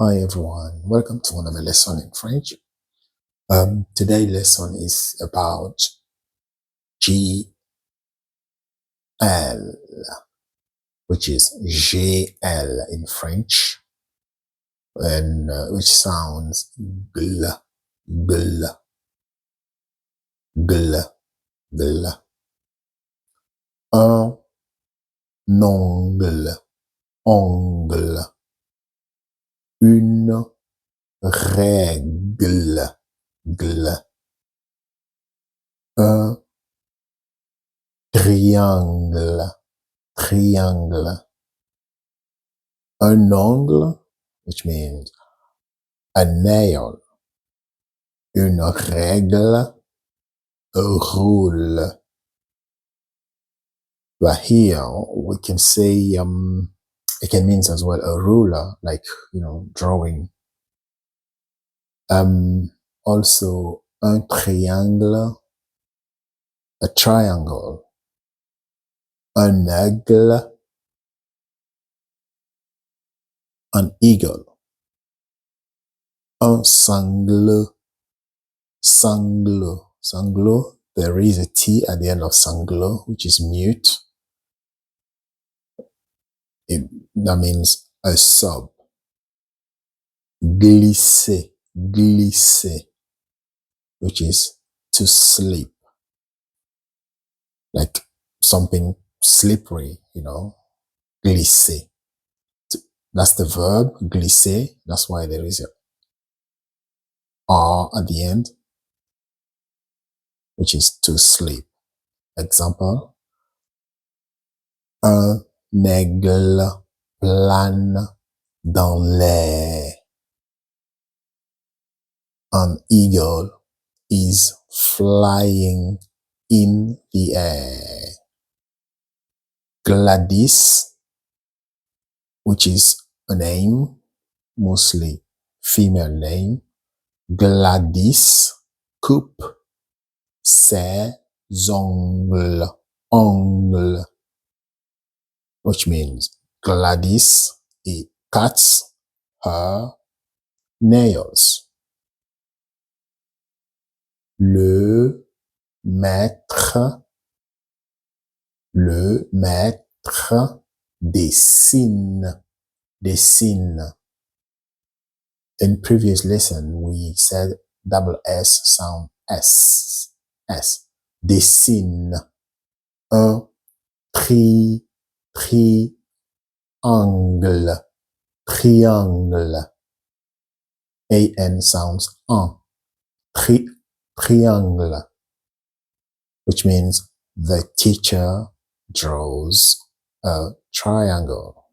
Hi everyone, welcome to another lesson in French. Today's lesson is about G+L, which is G+L in French, and which sounds gl, gl, gl, gl. Un ongle, ongle. Une règle, gl. Un triangle, triangle. Un ongle, which means a nail. Une règle, a rule. But here we can say it can mean as well a ruler, like drawing. Also un triangle, a triangle. Un aigle, an eagle. Un sanglot, sanglot, sanglot. There is a T at the end of sanglot, which is mute. That means a sob. Glisser, glisser, which is to sleep. Like something slippery, glisser. That's the verb, glisser. That's why there is a R at the end, which is to sleep. Example, un aigle plane dans l'air. An eagle is flying in the air. Gladys, which is a name, mostly female name. Gladys coupe ses ongles, ongles, which means Gladys cuts her nails. Le maître dessine, dessine. In previous lesson, we said double S sound S, S. Dessine. Un triangle, triangle. AN sounds un. Triangle, which means the teacher draws a triangle.